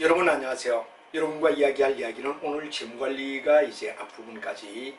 여러분 안녕하세요. 여러분과 이야기할 이야기는 오늘 재무관리가 이제 앞부분까지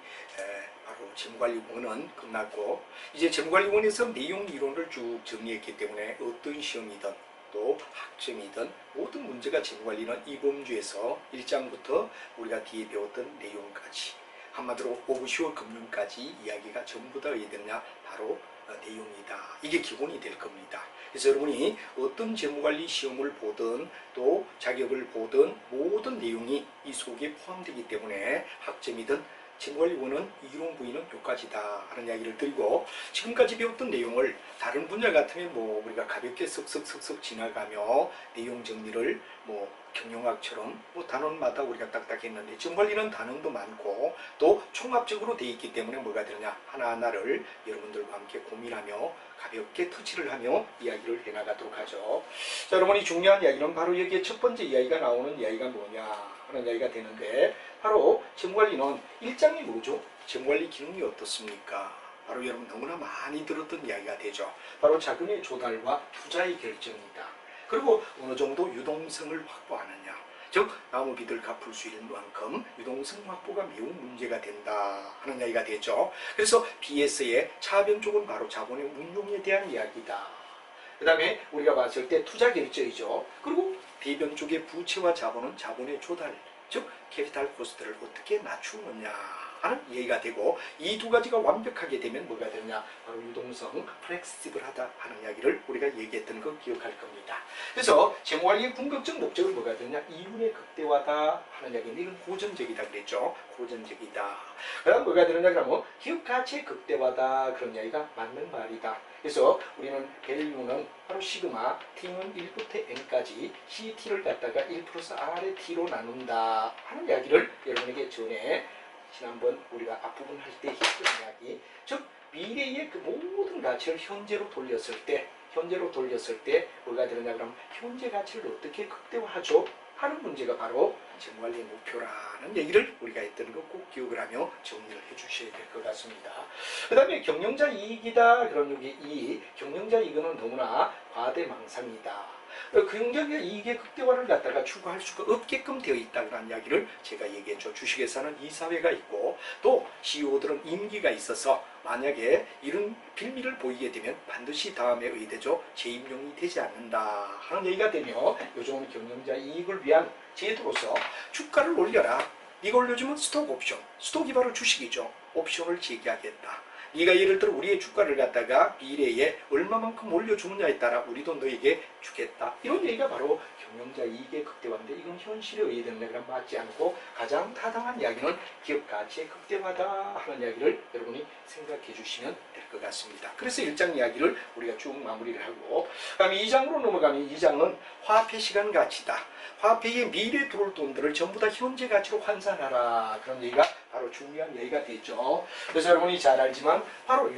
바로 재무관리원은 끝났고, 이제 재무관리원에서 내용 이론을 쭉 정리했기 때문에 어떤 시험이든 또 학점이든 모든 문제가 재무관리는 이범주에서 1장부터 우리가 뒤에 배웠던 내용까지, 한마디로 오브시어 금융까지 이야기가 전부 다 어디 되느냐, 바로 내용이다. 이게 기본이 될 겁니다. 그래서 여러분이 어떤 재무관리 시험을 보든 또 자격을 보든 모든 내용이 이 속에 포함되기 때문에 학점이든 재무관리원은 이론 부위는 여기까지다 하는 이야기를 드리고, 지금까지 배웠던 내용을 다른 분야 같으면 우리가 가볍게 쓱쓱쓱쓱 지나가며 내용 정리를 경영학처럼 단원마다 우리가 딱딱 했는데, 재무관리는 단원도 많고 또 총합적으로 돼 있기 때문에 뭐가 되느냐, 하나하나를 여러분들과 함께 고민하며 가볍게 터치를 하며 이야기를 해나가도록 하죠. 자, 여러분이 중요한 이야기는 바로 여기에 첫 번째 이야기가 나오는 이야기가 뭐냐 하는 이야기가 되는데, 바로 재무관리는 1장이 뭐죠? 재무관리 기능이 어떻습니까? 바로 여러분 너무나 많이 들었던 이야기가 되죠. 바로 자금의 조달과 투자의 결정이다. 그리고 어느 정도 유동성을 확보하느냐, 즉 나무빚을 갚을 수 있는 만큼 유동성 확보가 매우 문제가 된다 하는 이야기가 되죠. 그래서 BS의 차변 쪽은 바로 자본의 운용에 대한 이야기다. 그 다음에 우리가 봤을 때 투자 결정이죠. 그리고 대변 쪽의 부채와 자본은 자본의 조달, 즉 캐피탈 코스트를 어떻게 낮추느냐 하는 얘기가 되고, 이 두 가지가 완벽하게 되면 뭐가 되느냐, 바로 유동성, 플렉시블하다 하는 이야기를 우리가 얘기했던 거 기억할 겁니다. 그래서 재무관리의 궁극적 목적은 뭐가 되느냐, 이윤의 극대화다 하는 이야기인데, 이건 고전적이다 그랬죠. 고전적이다. 그 다음 뭐가 되느냐, 그러면 기업 가치의 극대화다, 그런 이야기가 맞는 말이다. 그래서 우리는 밸류는 바로 시그마, t는 1부터 n까지 CT를 갖다가 1 플러스 R의 t로 나눈다 하는 이야기를 여러분에게 전에 지난번 우리가 앞부분 할 때 했던 이야기, 즉 미래의 그 모든 가치를 현재로 돌렸을 때 뭐가 되느냐, 그럼 현재 가치를 어떻게 극대화하죠 하는 문제가 바로 재무관리의 목표라는 얘기를 우리가 했던 거 꼭 기억을 하며 정리를 해주셔야 될 것 같습니다. 그 다음에 경영자 이익이다. 그럼 여기 이 경영자 이익은 너무나 과대망상이다. 경영자 이익의 극대화를 갖다가 추구할 수가 없게끔 되어 있다는 이야기를 제가 얘기했죠. 주식회사는 이사회가 있고 또 CEO들은 임기가 있어서 만약에 이런 빌미를 보이게 되면 반드시 다음에 의대죠, 재임용이 되지 않는다 하는 얘기가 되며, 요즘은 경영자 이익을 위한 제도로서 주가를 올려라. 이거 올려주면 스톡 옵션, 스톡이 바로 주식이죠. 옵션을 제기하겠다. 네가 예를 들어 우리의 주가를 갖다가 미래에 얼마만큼 올려주느냐에 따라 우리도 너에게 주겠다. 이런 얘기가 바로 경영자 이익의 극대화인데, 이건 현실에 의해되는 거랑 맞지 않고 가장 타당한 이야기는 기업 가치의 극대화다 하는 이야기를 여러분이 생각해 주시면 될 것 같습니다. 그래서 1장 이야기를 우리가 쭉 마무리를 하고, 그다음에 2장으로 넘어가면 2장은 화폐 시간 가치다. 화폐의 미래 들어올 돈들을 전부 다 현재 가치로 환산하라. 그런 얘기가 바로 중요한 얘기가 되죠. 그래서 여러분이 잘 알지만 바로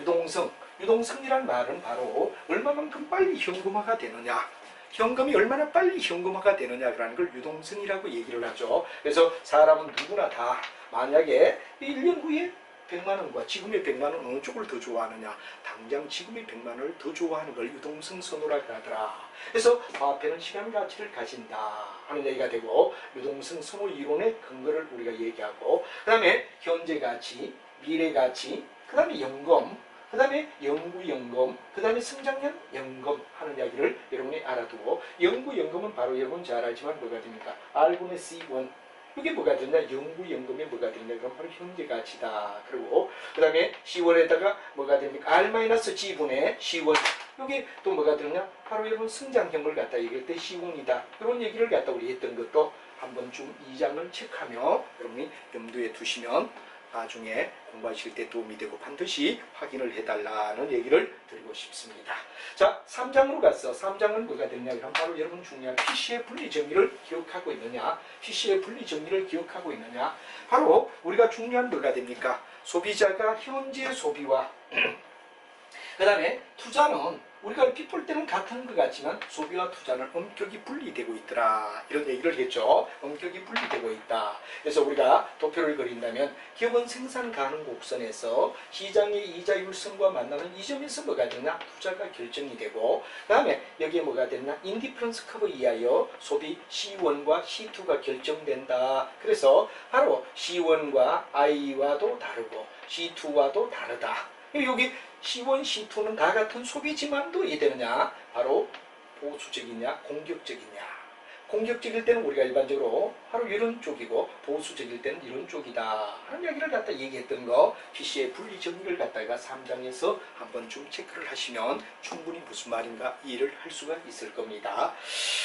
유동성이란 말은 바로 얼마만큼 빨리 현금화가 되느냐, 현금이 얼마나 빨리 현금화가 되느냐라는 걸 유동성이라고 얘기를 하죠. 그래서 사람은 누구나 다 만약에 1년 후에 100만원과 지금의 100만원 어느 쪽을 더 좋아하느냐, 당장 지금의 100만원을 더 좋아하는 걸 유동성 선호라고 하더라. 그래서 화폐는 시간 가치를 가진다 하는 얘기가 되고, 유동성 선호 이론의 근거를 우리가 얘기하고, 그 다음에 현재 가치, 미래 가치, 그 다음에 연금, 그 다음에 영구연금, 그 다음에 성장형 연금 하는 이야기를 여러분이 알아두고, 영구연금은 바로 여러분 잘 알지만 뭐가 됩니까? R분의 C1. 이게 뭐가 되냐? 영구연금이 뭐가 되냐? 그럼 바로 현재 가치다. 그리고 그 다음에 C1에다가 뭐가 됩니까? R-G분의 C1. 이게 또 뭐가 되느냐? 바로 여러분 성장형을 갖다 얘기할 때 C1이다. 이런 얘기를 갖다 우리 했던 것도 한번 좀 2장을 체크하며 여러분이 염두에 두시면 나중에 공부하실 때 도움이 되고 반드시 확인을 해달라는 얘기를 드리고 싶습니다. 자, 3장으로 갔어. 3장은 뭐가 되느냐? 그럼 바로 여러분 중요한 PC의 분리 정의를 기억하고 있느냐? PC의 분리 정의를 기억하고 있느냐? 바로 우리가 중요한 뭐가 됩니까? 소비자가 현재 소비와 그 다음에 투자는 우리가 얼핏 볼 때는 같은 것 같지만 소비와 투자는 엄격히 분리되고 있더라. 이런 얘기를 했죠. 엄격히 분리되고 있다. 그래서 우리가 도표를 그린다면 기업은 생산 가능 곡선에서 시장의 이자율성과 만나는 이 점에서 뭐가 되냐? 투자가 결정이 되고 그 다음에 여기에 뭐가 되냐? 인디퍼런스 커브 이하여 소비 C1과 C2가 결정된다. 그래서 바로 C1과 I와도 다르고 C2와도 다르다. 여기 C1, C2는 다 같은 소비지만도 이 되느냐? 바로 보수적이냐, 공격적이냐. 공격적일 때는 우리가 일반적으로 바로 이런 쪽이고 보수적일 때는 이런 쪽이다 하는 이야기를 갖다 얘기했던 거 PC의 분리 정리를 갖다가 3장에서 한번 좀 체크를 하시면 충분히 무슨 말인가 이해를 할 수가 있을 겁니다.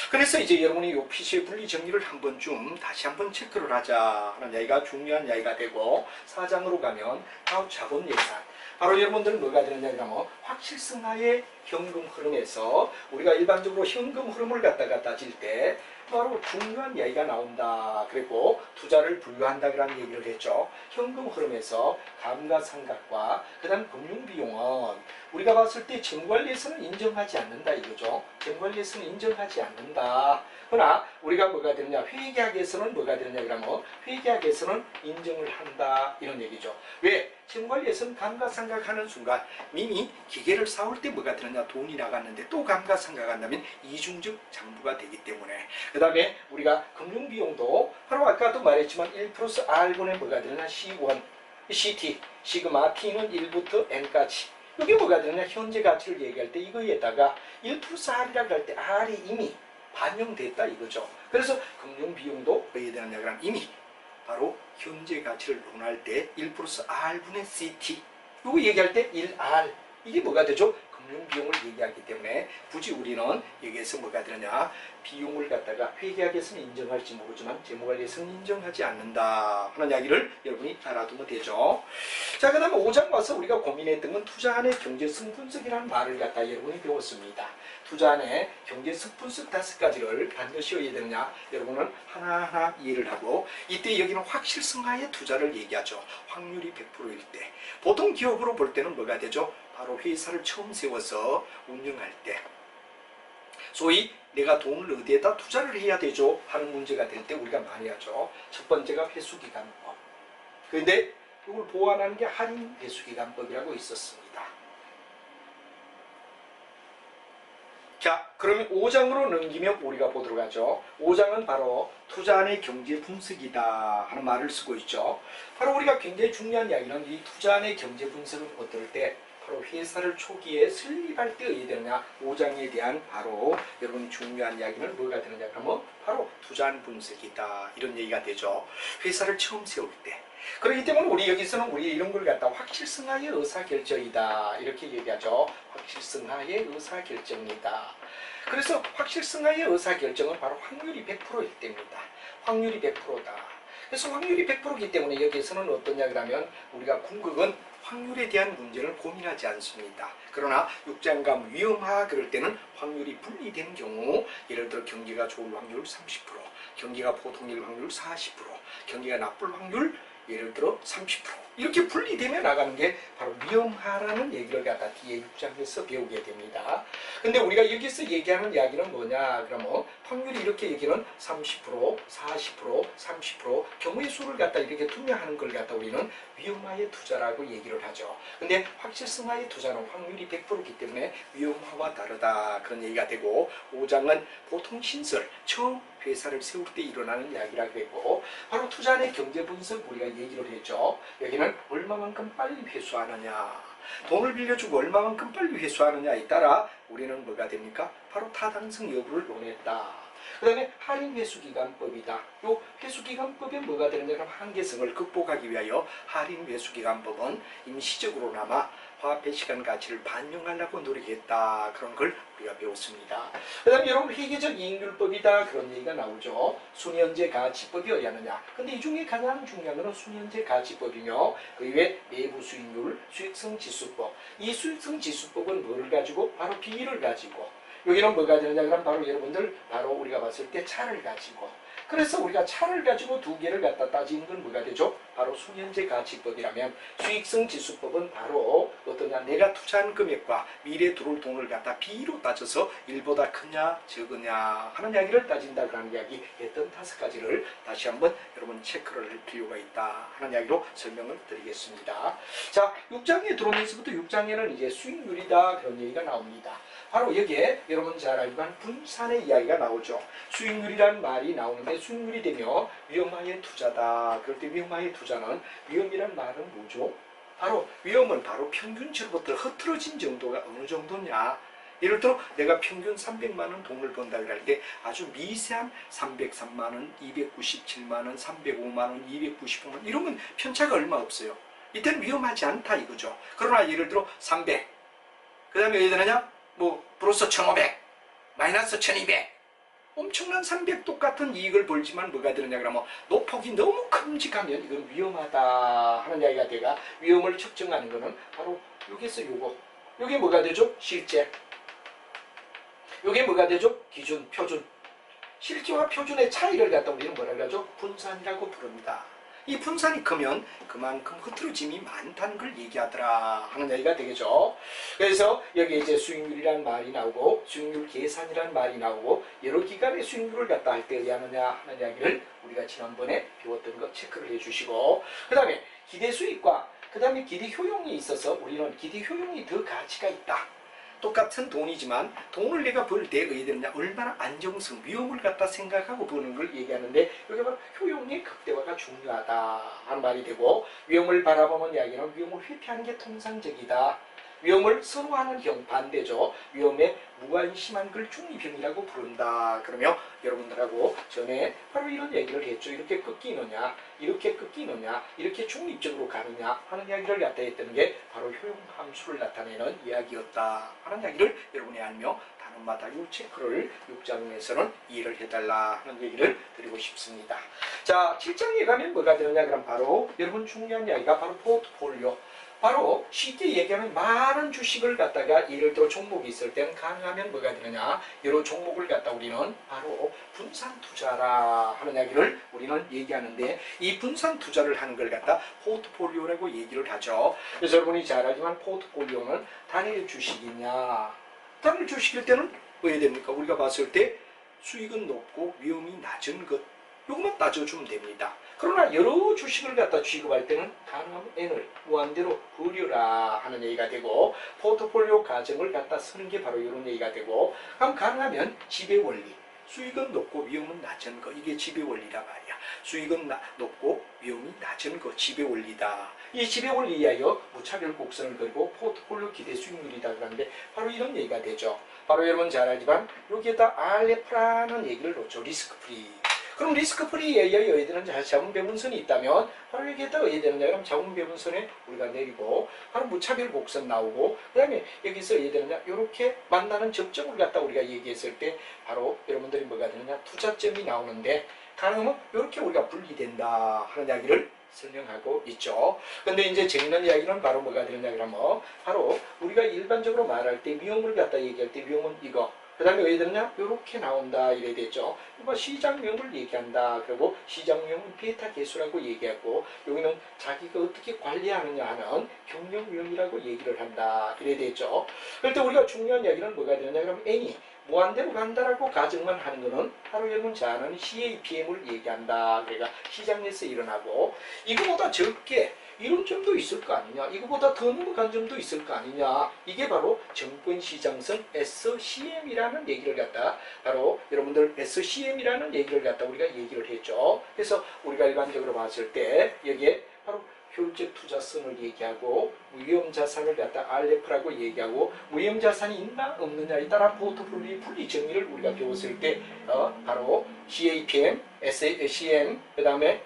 그래서 이제 여러분이 이 PC의 분리 정리를 한번 좀 다시 한번 체크를 하자 하는 이야기가 중요한 이야기가 되고 4장으로 가면 바로 자본 예산. 바로 여러분들은 뭐가 되느냐 그러면 확실성하의 현금 흐름에서 우리가 일반적으로 현금 흐름을 갖다가 따질 때 바로 중요한 이야기가 나온다. 그리고 투자를 분류한다 그런 얘기를 했죠. 현금 흐름에서 감가상각과 그 다음 금융비용은 우리가 봤을 때 재무관리에서는 인정하지 않는다 이거죠. 재무관리에서는 인정하지 않는다. 그러나 우리가 뭐가 되느냐 회계학에서는 뭐가 되느냐 그러면 회계학에서는 인정을 한다 이런 얘기죠. 왜? 재무관리에서는 감가상각하는 순간 이미 기계를 사올 때 뭐가 되느냐 돈이 나갔는데 또 감가상각한다면 이중적 장부가 되기 때문에 그 다음에 우리가 금융비용도 바로 아까도 말했지만 1 플러스 R분의 뭐가 되느냐 C1, CT, 시그마 T는 1부터 N까지 이게 뭐가 되느냐 현재 가치를 얘기할 때 이거에다가 1 플러스 R이라고 할 때 R이 이미 반영됐다 이거죠. 그래서 금융비용도 뭐에 되느냐 그러면 이미 바로 현재 가치를 논할 때 1 플러스 R분의 CT 이거 얘기할 때 1R 이게 뭐가 되죠? 금융비용을 얘기하기 때문에 굳이 우리는 여기에서 뭐가 되느냐 비용을 갖다가 회계학에서는 인정할지 모르지만 재무관리에서는 인정하지 않는다 하는 이야기를 여러분이 알아두면 되죠. 자, 그 다음에 5장 와서 우리가 고민했던 건 투자안의 경제성 분석이라는 말을 갖다 여러분이 배웠습니다. 투자안의 경제성 분석 5가지를 반드시 해야 되느냐 여러분은 하나하나 이해를 하고 이때 여기는 확실성하의 투자를 얘기하죠. 확률이 100%일 때 보통 기업으로 볼 때는 뭐가 되죠? 바로 회사를 처음 세워서 운영할 때 소위 내가 돈을 어디에다 투자를 해야 되죠 하는 문제가 될 때 우리가 많이 하죠. 첫 번째가 회수기간법. 그런데 이걸 보완하는 게 할인 회수기간법이라고 있었습니다. 자, 그러면 5장으로 넘기면 우리가 보도록 하죠. 5장은 바로 투자안의 경제 분석이다 하는 말을 쓰고 있죠. 바로 우리가 굉장히 중요한 이야기는 이 투자안의 경제 분석은 어떨 때 바로 회사를 초기에 설립할 때 어떻게 되느냐 5장에 대한 바로 여러분 중요한 이야기는 뭐가 되느냐 그러면 바로 투자안 분석이다 이런 얘기가 되죠. 회사를 처음 세울 때 그렇기 때문에 우리 여기서는 우리 이런 걸 갖다 확실성하의 의사결정이다 이렇게 얘기하죠. 확실성하의 의사결정이다. 그래서 확실성하의 의사결정은 바로 확률이 100%일 때입니다. 확률이 100%다. 그래서 확률이 100%이기 때문에 여기에서는 어떠냐 그러면 우리가 궁극은 확률에 대한 문제를 고민하지 않습니다. 그러나 육장감 위험하 그럴 때는 확률이 분리된 경우 예를 들어 경기가 좋을 확률 30%, 경기가 보통일 확률 40%, 경기가 나쁠 확률 예를 들어 30% 이렇게 분리되며 나가는 게 바로 위험하라는 얘기를 갖다 뒤에 6장에서 배우게 됩니다. 근데 우리가 여기서 얘기하는 이야기는 뭐냐 그러면 확률이 이렇게 얘기는 30%, 40%, 30% 경우의 수를 갖다 이렇게 투명하는 걸 갖다 우리는 위험하의 투자라고 얘기를 하죠. 근데 확실성하의 투자는 확률이 100%이기 때문에 위험하와 다르다 그런 얘기가 되고 5장은 보통 신설, 처음 회사를 세울 때 일어나는 이야기라고 했고 바로 투자안의 경제 분석 우리가 얘기를 했죠. 여기는 얼마만큼 빨리 회수하느냐 돈을 빌려주고 얼마만큼 빨리 회수하느냐에 따라 우리는 뭐가 됩니까? 바로 타당성 여부를 논했다. 그 다음에 할인 회수기간법이다. 이 회수기간법에 뭐가 되느냐 그럼 한계성을 극복하기 위하여 할인 회수기간법은 임시적으로나마 화폐 시간 가치를 반영하려고 노력했다. 그런 걸 우리가 배웠습니다. 그 다음에 여러분 회계적 이익률법이다. 그런 얘기가 나오죠. 순현재 가치법이어야 하느냐. 근데 이 중에 가장 중요한 것은 순현재 가치법이며 그 이외에 내부 수익률, 수익성 지수법. 이 수익성 지수법은 뭐를 가지고? 바로 비율을 가지고. 여기는 뭐가 되느냐 그럼 바로 여러분들 바로 우리가 봤을 때 차를 가지고 그래서 우리가 차를 가지고 두 개를 갖다 따지는 건 뭐가 되죠? 바로 순현재 가치법이라면 수익성 지수법은 바로 어떠냐? 내가 투자한 금액과 미래에 들어올 돈을 갖다 비로 따져서 1보다 크냐 적으냐 하는 이야기를 따진다 그런 이야기 했던 5가지를 다시 한번 여러분 체크를 할 필요가 있다 하는 이야기로 설명을 드리겠습니다. 자, 6장에 들어오면서부터 6장에는 이제 수익률이다 그런 얘기가 나옵니다. 바로 여기에 여러분 잘 알지만 분산의 이야기가 나오죠. 수익률이라는 말이 나오는데 수익률이 되며 위험하게 투자다. 그럴 때 위험하게 투자는 위험이란 말은 뭐죠? 바로 위험은 바로 평균치로부터 흐트러진 정도가 어느 정도냐. 예를 들어 내가 평균 300만원 돈을 번다 그럴 때 아주 미세한 303만원, 297만원, 305만원, 295만원 이러면 편차가 얼마 없어요. 이때는 위험하지 않다 이거죠. 그러나 예를 들어 300, 그 다음에 왜 되느냐? 뭐 플러스 1500, 마이너스 1200 엄청난 300 똑같은 이익을 벌지만 뭐가 되느냐 그러면 노폭이 너무 큼직하면 이건 위험하다 하는 이야기가 돼가 위험을 측정하는 거는 바로 여기서 요게 뭐가 되죠? 실제. 요게 뭐가 되죠? 기준, 표준. 실제와 표준의 차이를 갖다 우리는 뭐라고 하죠? 분산이라고 부릅니다. 이 분산이 크면 그만큼 흐트러짐이 많다는 걸 얘기하더라 하는 얘기가 되겠죠. 그래서 여기 이제 수익률이라는 말이 나오고 수익률 계산이라는 말이 나오고 여러 기간의 수익률을 갖다 할 때 의하느냐 하는 이야기를 우리가 지난번에 배웠던 거 체크를 해주시고 그 다음에 기대 수익과 그 다음에 기대 효용이 있어서 우리는 기대 효용이 더 가치가 있다. 똑같은 돈이지만 돈을 내가 벌 때 의되느냐 얼마나 안정성, 위험을 갖다 생각하고 버는 걸 얘기하는데 여기 바로 효용의 극대화가 중요하다 하는 말이 되고 위험을 바라보는 이야기는 위험을 회피하는 게 통상적이다. 위험을 선호하는 경 반대죠. 위험에 무관심한 걸 중립형이라고 부른다. 그러면 여러분들하고 전에 바로 이런 얘기를 했죠. 이렇게 꺾이느냐, 이렇게 꺾이느냐, 이렇게 중립적으로 가느냐 하는 이야기를 갖다 했던 게 바로 효용 함수를 나타내는 이야기였다 하는 이야기를 여러분이 알며 단원마다 이 체크를 6장에서는 이해를 해달라 하는 얘기를 드리고 싶습니다. 자, 7장에 가면 뭐가 되느냐 그럼 바로 여러분 중요한 이야기가 바로 포트폴리오. 바로 쉽게 얘기하면 많은 주식을 갖다가 예를 들어 종목이 있을 때는 가능하면 뭐가 되느냐 여러 종목을 갖다 우리는 바로 분산 투자라 하는 이야기를 우리는 얘기하는데 이 분산 투자를 하는 걸 갖다 포트폴리오라고 얘기를 하죠. 그래서 여러분이 잘 알지만 포트폴리오는 단일 주식이냐 단일 주식일 때는 왜 됩니까? 우리가 봤을 때 수익은 높고 위험이 낮은 것 요것만 따져주면 됩니다. 그러나 여러 주식을 갖다 취급할 때는 가능하면 N을 무한대로 버려라 하는 얘기가 되고 포트폴리오 가정을 갖다 쓰는 게 바로 이런 얘기가 되고 그럼 가능하면 지배원리 수익은 높고 위험은 낮은 거 이게 지배원리란 말이야. 수익은 높고 위험이 낮은 거 지배원리다. 이 지배원리 이하여 무차별 곡선을 그리고 포트폴리오 기대 수익률이다 그러는데 바로 이런 얘기가 되죠. 바로 여러분 잘 알지만 여기에다 RF라는 얘기를 놓죠. 리스크 프리. 그럼 리스크 프리에 의해야 되는 자본 배분선이 있다면 바로 여기에다 의해야 되느냐 그럼 자본 배분선에 우리가 내리고 바로 무차별 곡선 나오고 그 다음에 여기서 의해야 되느냐 이렇게 만나는 접점을 갖다 우리가 얘기했을 때 바로 여러분들이 뭐가 되느냐 투자점이 나오는데 가능하면 이렇게 우리가 분리된다 하는 이야기를 설명하고 있죠. 근데 이제 재미있는 이야기는 바로 뭐가 되느냐 그러면 바로 우리가 일반적으로 말할 때 위험을 갖다 얘기할 때 위험은 이거 그 다음에 왜 되느냐? 이렇게 나온다. 이래 되죠. 이거 시장명을 얘기한다. 그리고 시장명은 베타 개수라고 얘기하고 여기는 자기가 어떻게 관리하느냐 하는 경영명이라고 얘기를 한다. 이래 되죠. 그럴 때 우리가 중요한 이야기는 뭐가 되느냐? 그럼 N이 무한대로 간다라고 가정만 하는 거는 바로 여러분 잘 아는 CAPM을 얘기한다. 그러니까 시장에서 일어나고 이거보다 적게 이런 점도 있을 거 아니냐 이거보다 더 넘어간 점도 있을 거 아니냐 이게 바로 정권시장선 SCM이라는 얘기를 갖다 바로 여러분들 SCM이라는 얘기를 갖다 우리가 얘기를 했죠. 그래서 우리가 일반적으로 봤을 때 여기에 바로 효율적 투자성을 얘기하고 위험자산을 갖다 RF라고 얘기하고 위험자산이 있나 없느냐에 따라 포트폴리오 분리 정의를 우리가 배웠을 때 바로 CAPM, SCM 그 다음에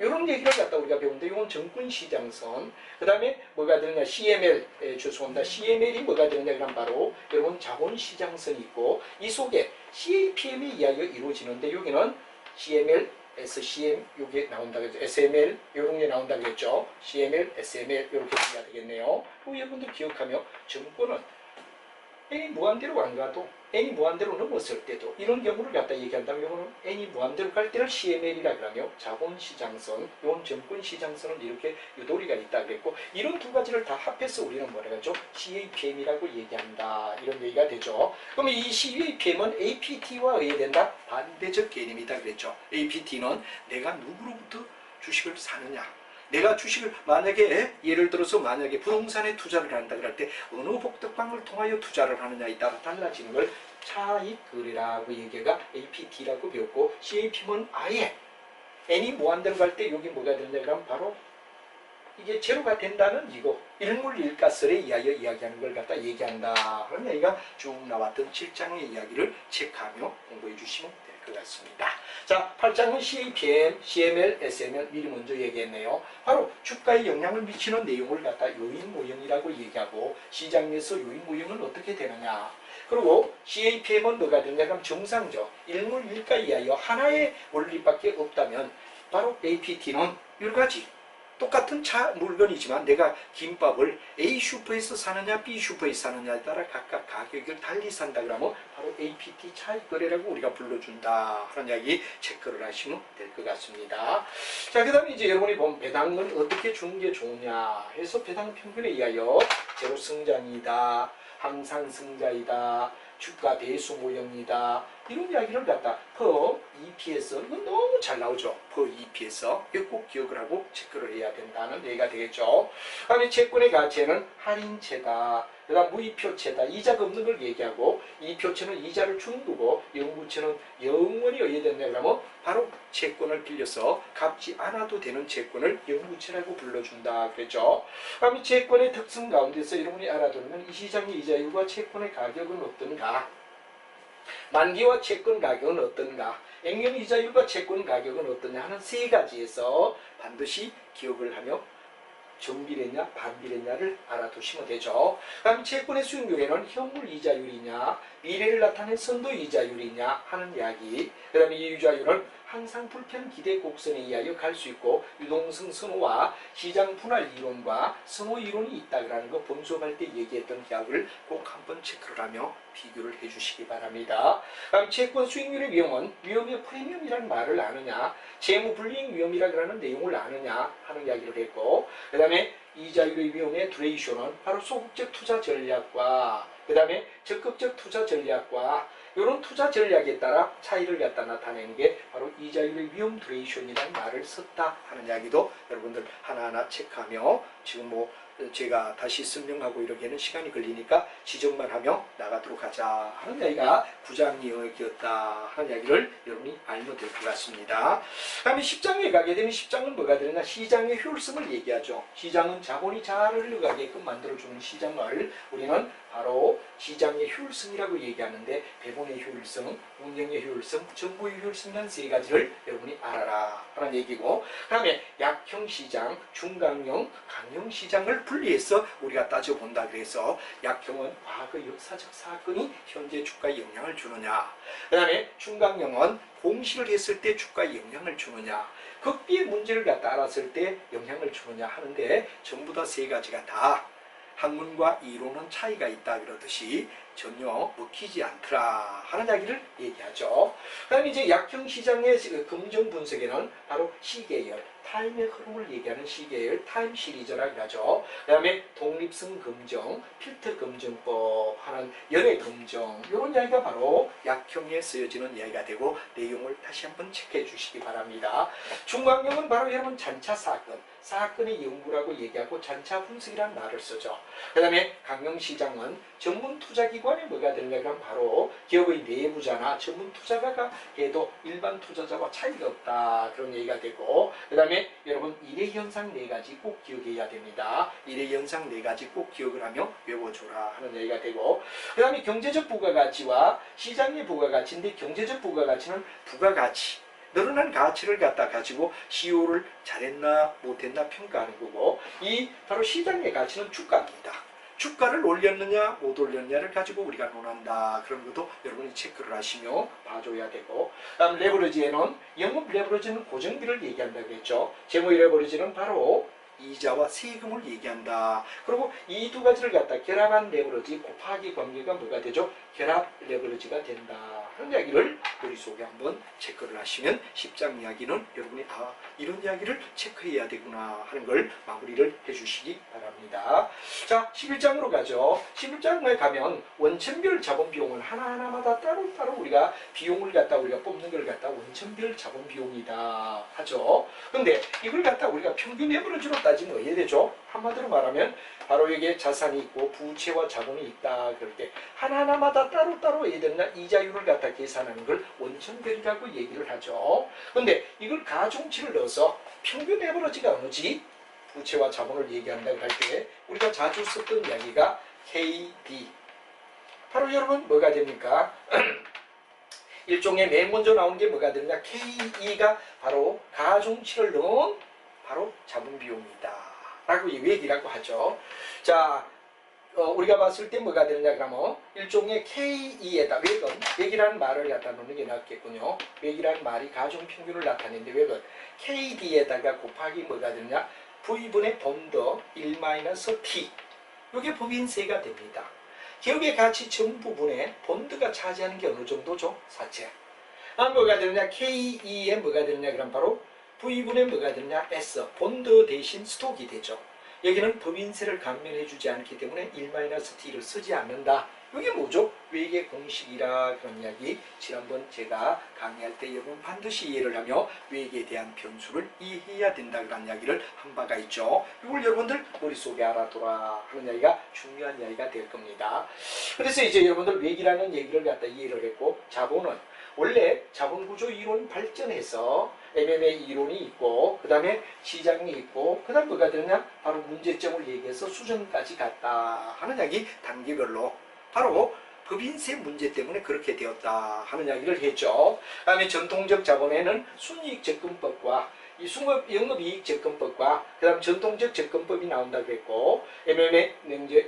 이런 얘기를 갖다 우리가 배우는데 이건 정권시장선 그 다음에 뭐가 되느냐 CML 죄송합니다. CML이 뭐가 되느냐 그럼 바로 여러분 자본시장선이 있고 이 속에 CAPM이 이야기가 이루어지는데 여기는 CML SCM 요게 나온다고 했죠. SML 요런 게 나온다고 했죠. CML, SML 요렇게 정리가 되겠네요. 여러분들 기억하며 정권은 n이 무한대로 안 가도 n이 무한대로 넘었을 때도 이런 경우를 갖다 얘기한다면 이거는 n이 무한대로 갈 때를 CML이라 그러며 자본시장선, 이건 정권시장선은 이렇게 유도리가 있다 그랬고 이런 두 가지를 다 합해서 우리는 뭐라 그러죠? CAPM이라고 얘기한다. 이런 얘기가 되죠. 그러면 이 CAPM은 APT와 의해된다? 반대적 개념이다 그랬죠. APT는 내가 누구로부터 주식을 사느냐. 내가 주식을 만약에 예를 들어서 만약에 부동산에 투자를 한다 그럴 때 어느 복덕방을 통하여 투자를 하느냐에 따라 달라지는 걸 차익거래라고 얘기가 APT라고 배웠고 CAPM은 아예 n이 무한대로 갈 때 여기 뭐가 되느냐 그러면 바로 이게 제로가 된다는 이거 일물일가설에 의하여 이야기하는 걸 갖다 얘기한다. 그런 얘기가 쭉 나왔던 7장의 이야기를 체크하며 공부해 주시면 될 것 같습니다. 자, 8장은 CAPM, CML, SML 미리 먼저 얘기했네요. 바로 주가에 영향을 미치는 내용을 갖다 요인모형이라고 얘기하고 시장에서 요인모형은 어떻게 되느냐. 그리고 CAPM은 뭐가 되느냐 그럼 정상적 일물일가에 의하여 하나의 원리밖에 없다면 바로 APT는 여러 가지 똑같은 물건이지만 내가 김밥을 A 슈퍼에서 사느냐 B 슈퍼에서 사느냐에 따라 각각 가격을 달리 산다 그러면 바로 APT 차익거래라고 우리가 불러준다 하는 이야기 체크를 하시면 될 것 같습니다. 자, 그 다음에 이제 여러분이 보면 배당은 어떻게 주는 게 좋냐 해서 배당 평균에 의하여 제로 승장이다, 항상 승자이다, 주가 대수 모형이다 이런 이야기를 갖다 per EPS 이건 너무 잘 나오죠. per EPS 이거 꼭 기억을 하고 체크를 해야 된다는 얘기가 되겠죠. 그다음에 채권의 가치는 할인채다. 그 다음 무이표채다. 이자가 없는 걸 얘기하고 이 표채는 이자를 주는 거고 영구채는 영원히 의해된다 그러면 바로 채권을 빌려서 갚지 않아도 되는 채권을 영구채라고 불러준다 그랬죠. 그다음에 채권의 특성 가운데서 여러분이 알아두면 이 시장의 이자율과 채권의 가격은 어떤가, 만기와 채권 가격은 어떤가, 액면 이자율과 채권 가격은 어떠냐 하는 세 가지에서 반드시 기억을 하며 정비례냐 반비례냐를 알아두시면 되죠. 다음 채권의 수익률에는 현물 이자율이냐 미래를 나타낸 선도 이자율이냐 하는 이야기. 그 다음에 이 이자율은 항상 불편 기대 곡선에 의하여 갈 수 있고 유동성 선호와 시장 분할 이론과 선호 이론이 있다라는 거 본수업할 때 얘기했던 이야기를 꼭 한번 체크를 하며 비교를 해주시기 바랍니다. 다음 채권 수익률의 위험은 위험의 프리미엄이라는 말을 아느냐, 재무 불이익 위험이라고 하는 내용을 아느냐 하는 이야기를 했고, 그 다음에 이자율의 위험의 두레이션은 바로 소극적 투자 전략과 그 다음에 적극적 투자 전략과 이런 투자 전략에 따라 차이를 갖다 나타내는 게 바로 이자율의 위험 두레이션이라는 말을 썼다 하는 이야기도 여러분들 하나하나 체크하며 지금 뭐 제가 다시 설명하고 이러기에는 시간이 걸리니까 지적만 하며 나가도록 하자 하는 이야기가 9장 이야기였다 하는 이야기를 여러분이 알면 될 것 같습니다. 다음에 10장에 가게 되면 10장은 뭐가 되느냐, 시장의 효율성을 얘기하죠. 시장은 자본이 잘 흘러가게끔 만들어주는 시장을 우리는 바로 시장의 효율성이라고 얘기하는데 배분의 효율성, 운영의 효율성, 정보의 효율성이라는 세 가지를 여러분이 알아라 하는 얘기고, 그 다음에 약형 시장, 중강형, 강형 시장을 분리해서 우리가 따져본다. 그래서 약형은 과거 역사적 사건이 현재 주가에 영향을 주느냐, 그 다음에 중강형은 공시를 했을 때 주가에 영향을 주느냐, 극비의 문제를 갖다 알았을 때 영향을 주느냐 하는데 전부 다 세 가지가 다 학문과 이론은 차이가 있다 그러듯이 전혀 먹히지 않더라 하는 이야기를 얘기하죠. 그 다음에 이제 약형 시장의 검정 분석에는 바로 시계열, 타임의 흐름을 얘기하는 시계열, 타임 시리즈라고 하죠. 그 다음에 독립성 검정, 필터 검정법 하는 열의 검정, 이런 이야기가 바로 약형에 쓰여지는 이야기가 되고 내용을 다시 한번 체크해 주시기 바랍니다. 중강형은 바로 여러분 잔차 사건, 사건의 연구라고 얘기하고 잔차 분석이라는 말을 쓰죠. 그 다음에 강형시장은 전문 투자기관이 뭐가 되느냐 그럼 바로 기업의 내부자나 전문 투자가가 해도 일반 투자자와 차이가 없다 그런 얘기가 되고, 그 다음에 여러분 일회현상 4가지 꼭 기억해야 됩니다. 일회현상 4가지 꼭 기억을 하며 외워줘라 하는 얘기가 되고, 그 다음에 경제적 부가가치와 시장의 부가가치인데 경제적 부가가치는 부가가치, 늘어난 가치를 갖다 가지고 CEO를 잘했나 못했나 평가하는 거고, 이 바로 시장의 가치는 주가입니다. 주가를 올렸느냐 못 올렸느냐를 가지고 우리가 논한다. 그런 것도 여러분이 체크를 하시며 봐줘야 되고, 다음 레버리지에는 영업 레버리지는 고정비를 얘기한다고 했죠. 재무 레버리지는 바로 이자와 세금을 얘기한다. 그리고 이 두 가지를 갖다 결합한 레버리지 곱하기 관계가 뭐가 되죠? 결합 레버리지가 된다 하는 이야기를 머릿속에 한번 체크를 하시면 10장 이야기는 여러분이 이런 이야기를 체크해야 되구나 하는 걸 마무리를 해주시기 바랍니다. 자, 11장으로 가죠. 11장에 가면 원천별 자본 비용을 하나하나마다 따로따로 우리가 비용을 갖다 우리가 뽑는 걸 갖다 원천별 자본 비용이다 하죠. 근데 이걸 갖다 우리가 평균 레버리지로 따지면 어떻게 되죠? 한마디로 말하면 바로 여기에 자산이 있고 부채와 자본이 있다. 그럴 때 하나하나마다 따로따로 얘들나 이자율을 갖다 계산하는 걸 원천별이라고 얘기를 하죠. 근데 이걸 가중치를 넣어서 평균 레버리지가 어느지 부채와 자본을 얘기한다고 할 때 우리가 자주 썼던 이야기가 KD. 바로 여러분 뭐가 됩니까? 일종의 맨 먼저 나온 게 뭐가 되느냐? KE가 바로 가중치를 넣은 바로 자본 비용이다. 라고 얘기라고 하죠. 자, 우리가 봤을 때 뭐가 되느냐 그러면 일종의 KE에다 외기라는 말을 갖다 놓는 게 낫겠군요. 외기라는 말이 가중 평균을 나타내는데 외건 KD에다가 곱하기 뭐가 되느냐? V분의 본드 1-T. 이게 법인세가 됩니다. 기업의 가치 전 부분에 본드가 차지하는 게 어느 정도죠? 사채. 뭐가 되느냐? KE에 뭐가 되느냐? 그럼 바로 V분의 뭐가 되느냐? S. 본드 대신 스톡이 되죠. 여기는 법인세를 감면해주지 않기 때문에 1-T를 쓰지 않는다. 이게 뭐죠? 외계 공식이라 그런 이야기 지난번 제가 강의할 때 여러분 반드시 이해를 하며 외계에 대한 변수를 이해해야 된다 그런 이야기를 한 바가 있죠. 이걸 여러분들 머릿속에 알아둬라 하는 이야기가 중요한 이야기가 될 겁니다. 그래서 이제 여러분들 외계라는 얘기를 갖다 이해를 했고 자본은 원래 자본구조 이론 발전해서 MMA 이론이 있고 그 다음에 시장이 있고 그 다음 뭐가 되느냐 바로 문제점을 얘기해서 수정까지 갔다 하는 이야기 단계별로 바로 법인세 문제 때문에 그렇게 되었다 하는 이야기를 했죠. 그 다음에 전통적 자본에는 순이익 접근법과 이 영업이익 접근법과 그 다음 전통적 접근법이 나온다고 했고 MMA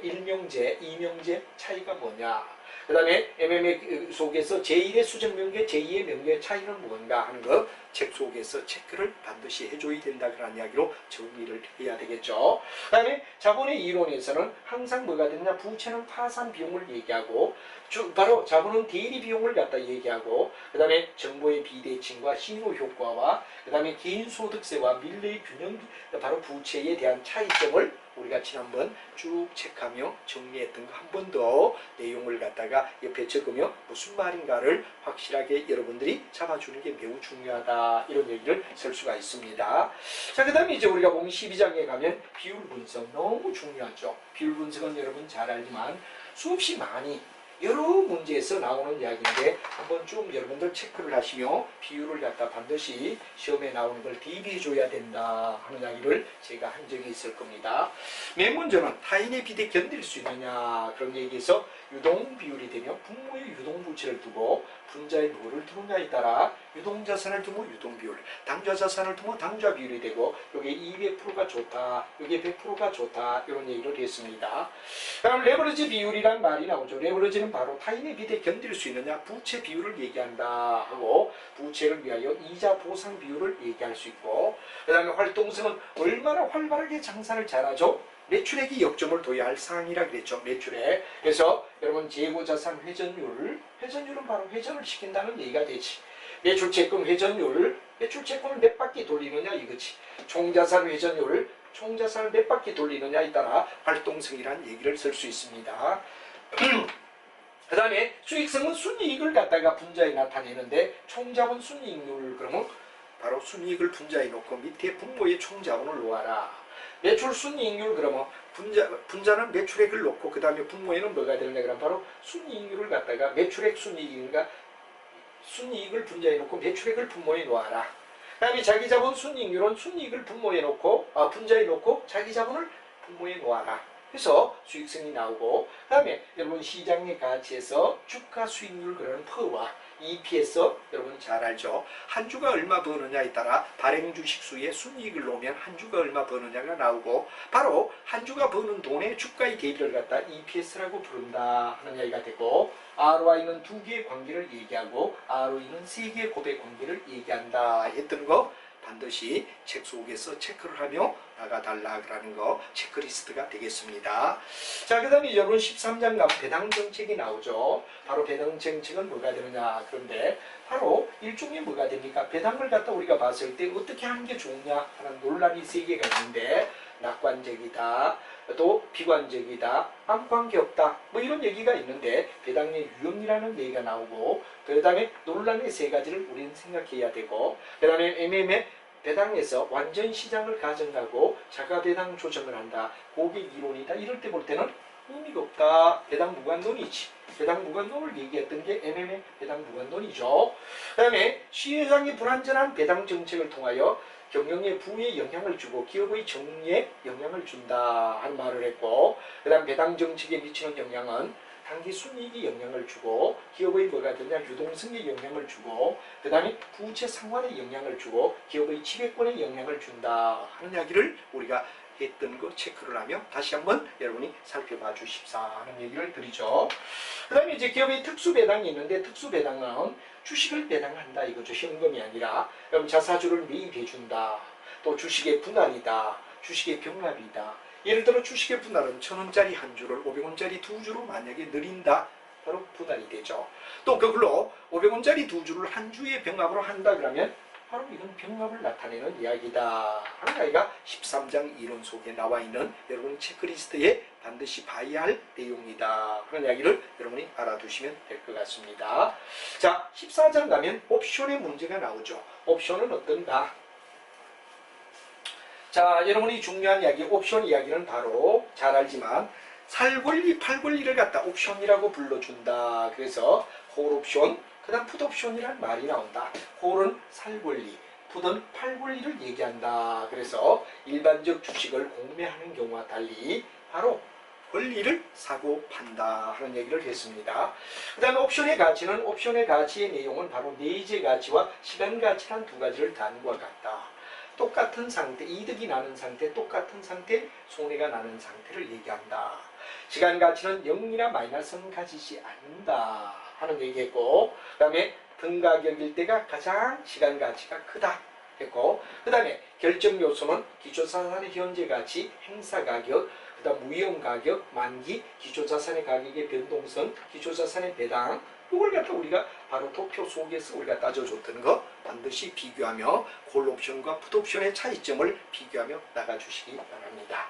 일명제, 이명제 차이가 뭐냐 그 다음에 MMA 속에서 제1의 수정명계, 제2의 명계의 차이는 뭔가 하는 거 책 속에서 체크를 반드시 해줘야 된다 그런 이야기로 정리를 해야 되겠죠. 그 다음에 자본의 이론에서는 항상 뭐가 되느냐 부채는 파산 비용을 얘기하고 바로 자본은 대리 비용을 갖다 얘기하고 그 다음에 정보의 비대칭과 신호 효과와 그 다음에 개인소득세와 밀레의 균형 바로 부채에 대한 차이점을 우리가 지난번 쭉 체크하며 정리했던 거 한 번 더 내용을 갖다가 옆에 적으며 무슨 말인가를 확실하게 여러분들이 잡아주는 게 매우 중요하다 이런 얘기를 쓸 수가 있습니다. 자, 그 다음에 이제 우리가 보면 12장에 가면 비율 분석 너무 중요하죠. 비율 분석은 여러분 잘 알지만 수없이 많이 여러 문제에서 나오는 이야기인데 한번 좀 여러분들 체크를 하시며 비율을 갖다 반드시 시험에 나오는 걸 대비해 줘야 된다 하는 이야기를 제가 한 적이 있을 겁니다. 맨 먼저는 타인의 빚에 견딜 수 있느냐 그런 얘기에서 유동 비율이 되면 분모의 유동 부채를 두고 분자에 뭐를 두느냐에 따라 유동자산을 두면 유동 비율, 당좌자산을 두면 당좌 비율이 되고 여기 200%가 좋다, 여기 100%가 좋다 이런 얘기를 했습니다. 그럼 레버리지 비율이란 말이 나오죠. 레버리지는 바로 타인의 빚에 견딜 수 있느냐 부채 비율을 얘기한다 하고 부채를 위하여 이자 보상 비율을 얘기할 수 있고 그 다음에 활동성은 얼마나 활발하게 장사를 잘하죠. 매출액이 역점을 둬야 할 사항이라 그랬죠. 매출액. 그래서 여러분 재고자산 회전율은 바로 회전을 시킨다는 얘기가 되지. 매출채권 회전율, 매출채권을 몇 바퀴 돌리느냐 이거지. 총자산 회전율, 총자산을 몇 바퀴 돌리느냐에 따라 활동성이란 얘기를 쓸 수 있습니다. 그 다음에 수익성은 순이익을 갖다가 분자에 나타내는데 총자본 순이익률 그러면 바로 순이익을 분자에 놓고 밑에 분모의 총자본을 놓아라. 매출 순이익률 그러면 분자는 매출액을 놓고 그 다음에 분모에는 뭐가 되느냐 그러면 바로 순이익률을 갖다가 매출액 순이익인가 순이익을 분자에 놓고 매출액을 분모에 놓아라. 그 다음에 자기자본 순이익률은 순이익을 분모에 놓고 분자에 놓고 자기자본을 분모에 놓아라. 그래서 수익성이 나오고 그 다음에 여러분 시장의 가치에서 주가 수익률 그러는 P와 EPS 여러분 잘 알죠. 한 주가 얼마 버느냐에 따라 발행 주식 수에 순이익을 놓으면 한 주가 얼마 버느냐가 나오고 바로 한 주가 버는 돈의 주가의 대비를 갖다 EPS라고 부른다 하는 이야기가 되고 ROI는 두 개의 관계를 얘기하고 ROE는 세 개의 곱의 관계를 얘기한다 했던 거 반드시 책 속에서 체크를 하며 나가달라는 거 체크리스트가 되겠습니다. 자, 그 다음에 여러분 13장 가면 배당정책이 나오죠. 바로 배당정책은 뭐가 되느냐. 그런데 바로 일종의 뭐가 됩니까? 배당을 갖다 우리가 봤을 때 어떻게 하는 게 좋냐 하는 논란이 세 개가 있는데 낙관적이다, 또 비관적이다, 아무 관계 없다, 뭐 이런 얘기가 있는데 배당의 유형이라는 얘기가 나오고 그 다음에 논란의 세 가지를 우리는 생각해야 되고 그 다음에 MM의 배당에서 완전 시장을 가정하고 자가 배당 조정을 한다, 고객 이론이다, 이럴 때 볼 때는 의미가 없다. 배당 무관론이지. 배당 무관론을 얘기했던 게 MM의 배당 무관론이죠. 그 다음에 시장의 불안전한 배당 정책을 통하여 경영의 부에 영향을 주고 기업의 정리에 영향을 준다 하는 말을 했고, 그 다음 배당 정책에 미치는 영향은 단기 순이익에 영향을 주고 기업의 뭐가 되냐 유동성에 영향을 주고 그 다음에 부채 상환에 영향을 주고 기업의 지배권에 영향을 준다 하는 이야기를 우리가 했던 거 체크를 하며 다시 한번 여러분이 살펴봐 주십사 하는 얘기를 드리죠. 그 다음에 이제 기업의 특수배당이 있는데 특수배당은 주식을 배당한다 이거죠. 현금이 아니라 그럼 자사주를 매입해 준다. 또 주식의 분할이다. 주식의 병합이다. 예를 들어 주식의 분할은 1,000원짜리 한 주를 500원짜리 두 주로 만약에 늘린다. 바로 분할이 되죠. 또 그걸로 500원짜리 두 주를 한 주에 병합으로 한다 그러면 바로 이건 병합을 나타내는 이야기다 하는 아이가 13장 이론 속에 나와 있는 여러분 체크리스트에 반드시 봐야 할 내용이다 하는 이야기를 여러분이 알아두시면 될 것 같습니다. 자, 14장 가면 옵션의 문제가 나오죠. 옵션은 어떤가? 자, 여러분이 중요한 이야기, 옵션 이야기는 바로 잘 알지만 살 권리, 팔 권리를 갖다 옵션이라고 불러준다. 그래서 콜 옵션, 그 다음 풋 옵션이란 말이 나온다. 콜은 살 권리, 풋은 팔 권리를 얘기한다. 그래서 일반적 주식을 공매하는 경우와 달리 바로 권리를 사고 판다 하는 얘기를 했습니다. 그 다음에 옵션의 가치는 옵션의 가치의 내용은 바로 내재 가치와 시간 가치란 두 가지를 다는 것과 같다. 똑같은 상태, 이득이 나는 상태, 똑같은 상태, 손해가 나는 상태를 얘기한다. 시간 가치는 0이나 마이너스는 가지지 않는다 하는 얘기했고, 그 다음에 등가격일 때가 가장 시간 가치가 크다 했고, 그 다음에 결정 요소는 기초자산의 현재 가치, 행사 가격, 그 다음 무이용 가격, 만기, 기초자산의 가격의 변동성, 기초자산의 배당, 이걸 갖다 우리가 바로 도표 속에서 우리가 따져줬던 거 반드시 비교하며 콜 옵션과 풋 옵션의 차이점을 비교하며 나가주시기 바랍니다.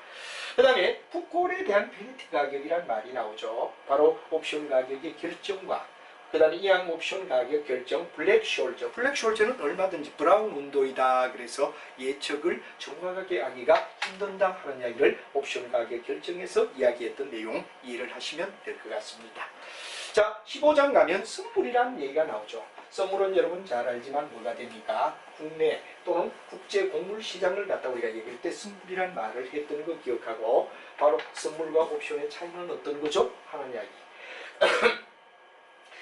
그 다음에 풋콜에 대한 페널티 가격이란 말이 나오죠. 바로 옵션 가격의 결정과 그 다음에 이항 옵션 가격 결정, 블랙 숄저. 블랙 숄저는 얼마든지 브라운 윈도이다. 그래서 예측을 정확하게 하기가 힘든다 하는 이야기를 옵션 가격 결정에서 이야기했던 내용 이해를 하시면 될 것 같습니다. 자, 15장 가면 선물이라는 얘기가 나오죠. 선물은 여러분 잘 알지만 뭐가 됩니까? 국내 또는 국제 곡물 시장을 갖다 우리가 얘기할 때 선물이라는 말을 했던 거 기억하고 바로 선물과 옵션의 차이는 어떤 거죠? 하는 이야기.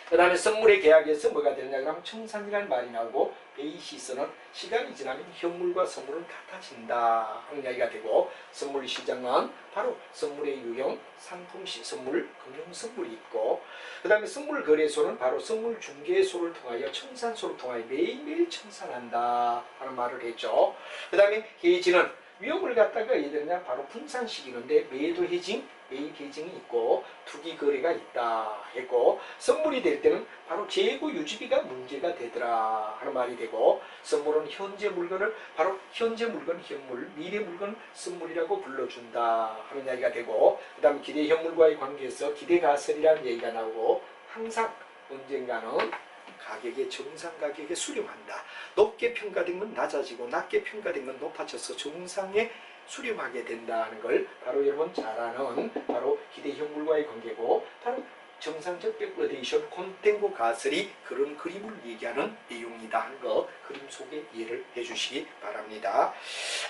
그 다음에 선물의 계약에서 뭐가 되느냐 그러면 청산이라는 말이 나오고 베이시스는 시간이 지나면 현물과 선물은 같아진다 하는 이야기가 되고 선물 시장은 바로 선물의 유형, 상품 선물, 금융 선물이 있고 그 다음에 선물 거래소는 바로 선물 중개소를 통하여 청산소를 통하여 매일매일 청산한다 하는 말을 했죠. 그 다음에 해지는 위험을 갖다가 예를 들면 바로 분산시키는데 매도 해징, 매입 해징이 있고 투기 거래가 있다 했고 선물이 될 때는 바로 재고 유지비가 문제가 되더라 하는 말이 되고 선물은 현재 물건을 바로 현재 물건 현물, 미래 물건 선물이라고 불러준다 하는 이야기가 되고 그 다음 기대 현물과의 관계에서 기대 가설이라는 얘기가 나오고 항상 언젠가는 가격의 정상 가격에 수렴한다. 높게 평가된 건 낮아지고 낮게 평가된 건 높아져서 정상에 수렴하게 된다는 걸 바로 여러분 잘 아는 바로 기대 현물과의 관계고 바로 정상적 백그레데이션 콘텐고 가설이 그런 그림을 얘기하는 내용이다 하는 거 그림 속에 이해를 해주시기 바랍니다.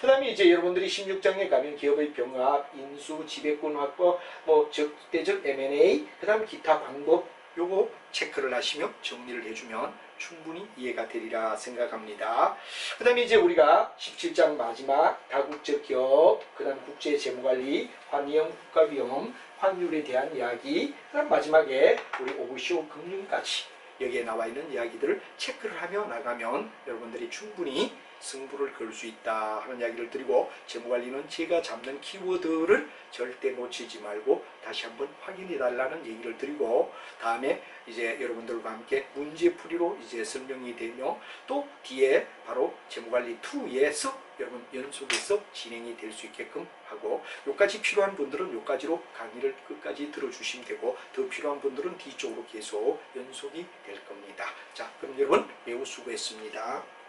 그 다음에 이제 여러분들이 16장에 가면 기업의 병합, 인수, 지배권 확보, 뭐 적대적 M&A, 그 다음 기타 방법 요거 체크를 하시며 정리를 해주면 충분히 이해가 되리라 생각합니다. 그 다음에 이제 우리가 17장 마지막 다국적 기업, 그 다음 국제재무관리, 환위험, 국가위험, 환율에 대한 이야기, 그 다음 마지막에 우리 오브쇼 금융까지 여기에 나와 있는 이야기들을 체크를 하며 나가면 여러분들이 충분히 승부를 걸 수 있다 하는 이야기를 드리고, 재무관리는 제가 잡는 키워드를 절대 놓치지 말고 다시 한번 확인해 달라는 얘기를 드리고, 다음에 이제 여러분들과 함께 문제풀이로 이제 설명이 되며, 또 뒤에 바로 재무관리 2에서 여러분 연속해서 진행이 될 수 있게끔 하고, 요까지 필요한 분들은 요까지로 강의를 끝까지 들어주시면 되고, 더 필요한 분들은 뒤쪽으로 계속 연속이 될 겁니다. 자, 그럼 여러분 매우 수고했습니다.